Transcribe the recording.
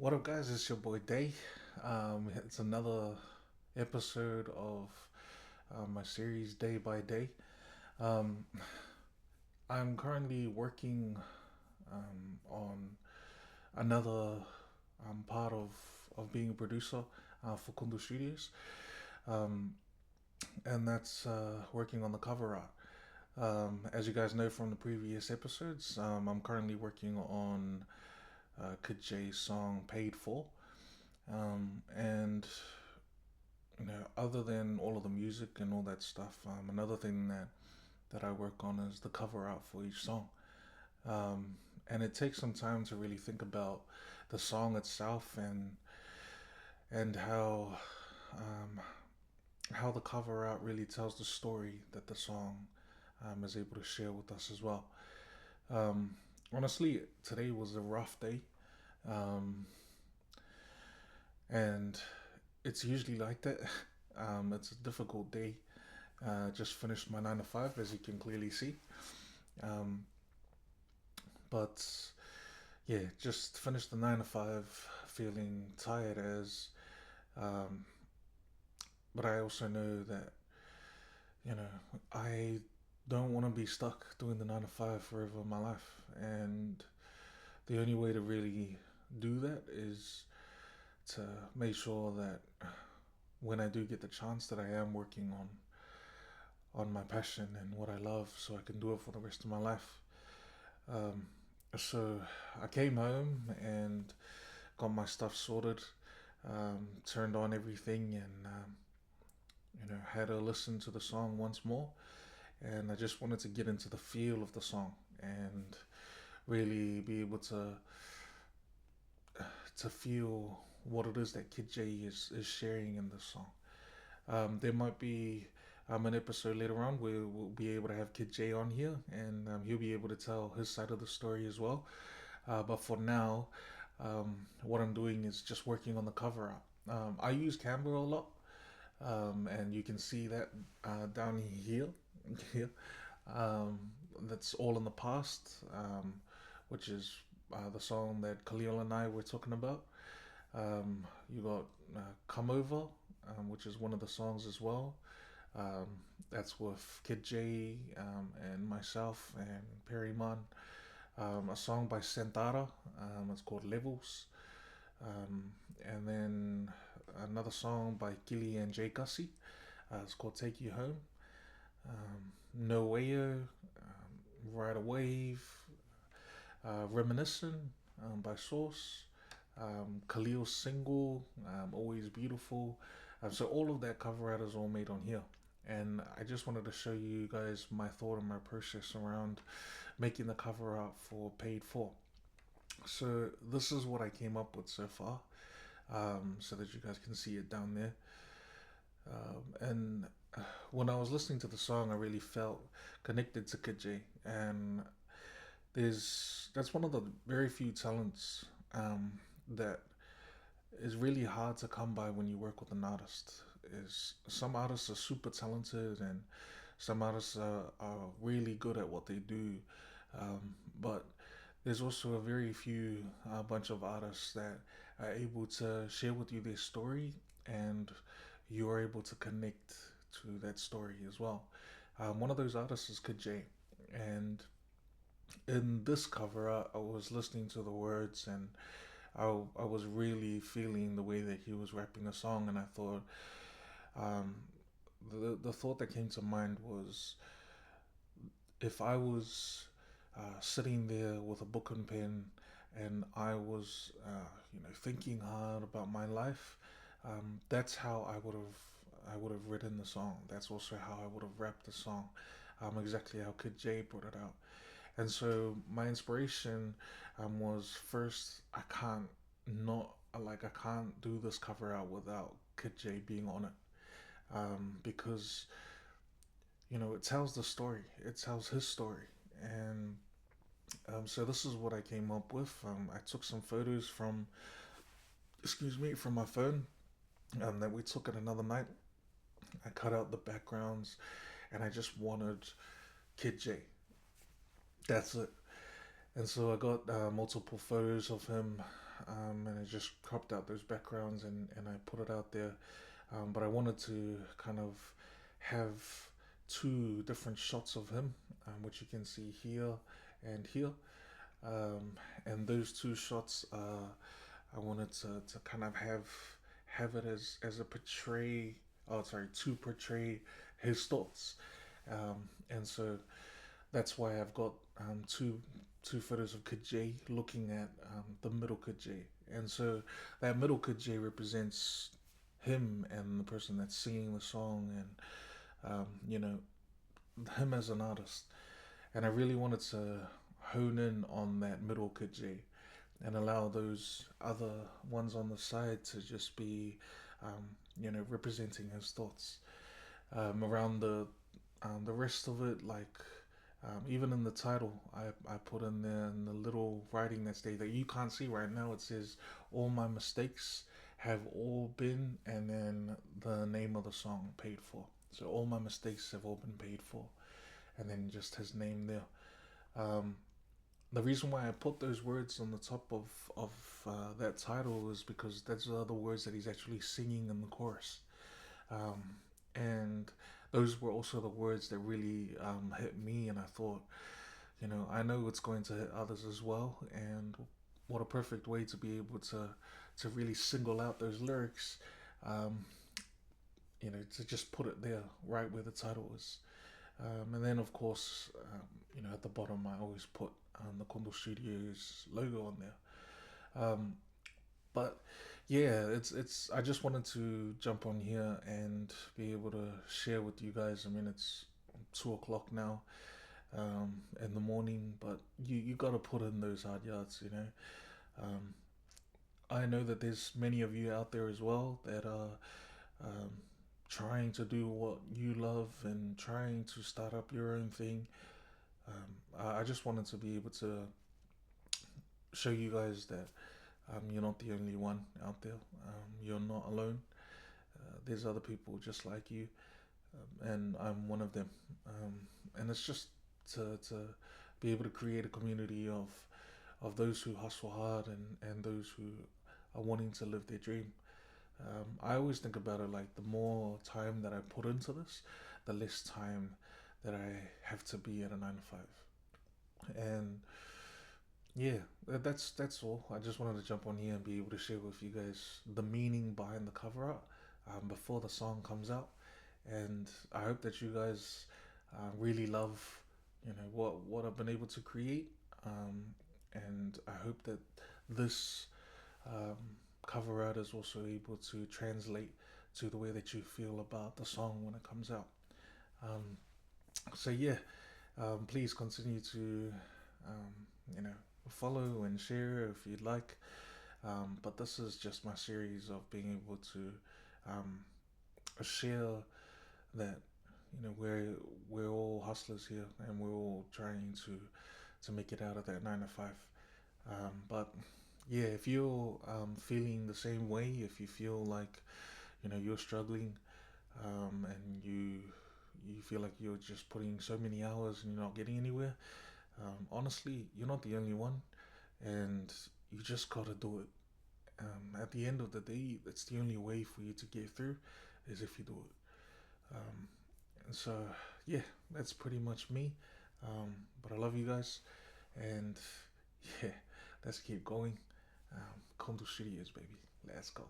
What up, guys? It's your boy Daye. It's another episode of my series Day by Day. Um, I'm currently working on another part of being a producer for Kundu Studios, um, and that's working on the cover art. As you guys know from the previous episodes, I'm currently working on Kiddjay's song Paid For. And other than all of the music and all that stuff, another thing that I work on is the cover art for each song. Um, and it takes some time to really think about the song itself and um, how the cover art really tells the story that the song is able to share with us as well. Um, Honestly, today was a rough day, um, and it's usually like that. It's a difficult day. Just finished my 9 to 5, as you can clearly see. Um, but yeah, just finished the 9 to 5, feeling tired as. Um, but I also know that I don't want to be stuck doing the 9 to 5 forever in my life, and the only way to really do that is to make sure that when I do get the chance that I am working on my passion and what I love, so I can do it for the rest of my life. Um, so I came home and got my stuff sorted, turned on everything, and had to listen to the song once more. And I just wanted to get into the feel of the song and really be able to feel what it is that Kiddjay is sharing in the song. There might be an episode later on where we'll be able to have Kiddjay on here, and he'll be able to tell his side of the story as well. But for now, what I'm doing is just working on the cover art. I use Canva a lot, and you can see that down here. Here, um, that's all in the past, which is the song that Khalil and I were talking about. You got Come Over, which is one of the songs as well. Um, that's with Kiddjay and myself and Perry Man. A song by Sentara. It's called Levels. Um, and then another song by Gilly and Jay Gussie. It's called Take You Home. No Wayo, Ride a Wave, Reminiscent by Source, Khalil's single, Always Beautiful. So all of that cover art is all made on here. And I just wanted to show you guys my thought and my process around making the cover art for Paid For. So this is what I came up with so far, so that you guys can see it down there. And when I was listening to the song, I really felt connected to Kiddjay, and that's one of the very few talents that is really hard to come by when you work with an artist. Is some artists are super talented and some artists are really good at what they do, but there's also a very few bunch of artists that are able to share with you their story, and you are able to connect to that story as well. One of those artists is Kiddjay, and in this cover, I was listening to the words, and I was really feeling the way that he was rapping the song, and I thought, um, the thought that came to mind was, if I was sitting there with a book and pen, and I was thinking hard about my life, that's how I would have written the song. That's also how I would have rapped the song. Exactly how Kid J brought it out. And so my inspiration was, first, I can't not I can't do this cover out without Kid J being on it, because it tells the story. It tells his story, and so this is what I came up with. I took some photos from, excuse me, from my phone, that we took at another night. I cut out the backgrounds, and I just wanted Kid J. That's it. And so I got multiple photos of him and I just cropped out those backgrounds and I put it out there. But I wanted to kind of have two different shots of him, which you can see here and here. Um, and those two shots, I wanted to kind of have it as a portray. Oh, sorry, to portray his thoughts. And so that's why I've got two photos of Kiddjay looking at the middle Kiddjay, and so that middle Kiddjay represents him and the person that's singing the song, and him as an artist. And I really wanted to hone in on that middle Kiddjay and allow those other ones on the side to just be, representing his thoughts. Around the rest of it, like even in the title, I put in there in the little writing that's there that you can't see right now. It says, "All my mistakes have all been," and then the name of the song, "Paid For." So, all my mistakes have all been paid for, and then just his name there. Um, the reason why I put those words on the top of that title is because that's the other words that he's actually singing in the chorus. Um, and those were also the words that really hit me, and I thought, I know it's going to hit others as well, and what a perfect way to be able to really single out those lyrics, um, to just put it there right where the title is. And then, of course, at the bottom, I always put the Kondo Studios logo on there. But yeah, it's. I just wanted to jump on here and be able to share with you guys. I mean, it's 2 o'clock now in the morning, but you got to put in those hard yards. Um, I know that there's many of you out there as well that are um, trying to do what you love and trying to start up your own thing. I just wanted to be able to show you guys that you're not the only one out there. You're not alone. There's other people just like you, and I'm one of them. Um, and it's just to be able to create a community of those who hustle hard and those who are wanting to live their dream. I always think about it like the more time that I put into this, the less time that I have to be at a 9 to 5. And yeah, that's all. I just wanted to jump on here and be able to share with you guys the meaning behind the cover art before the song comes out, and I hope that you guys really love, what I've been able to create, and I hope that this um, cover art is also able to translate to the way that you feel about the song when it comes out. Um, so yeah, please continue to um, you know follow and share if you'd like. But this is just my series of being able to um, share that we're all hustlers here and we're all trying to make it out of that 9 to 5. But yeah, if you're feeling the same way, if you feel like you're struggling, and you feel like you're just putting so many hours and you're not getting anywhere, honestly, you're not the only one, and you just gotta do it. At the end of the day, that's the only way for you to get through is if you do it. And so, yeah, that's pretty much me. But I love you guys, and yeah, let's keep going. Come to Studios, baby. Let's go.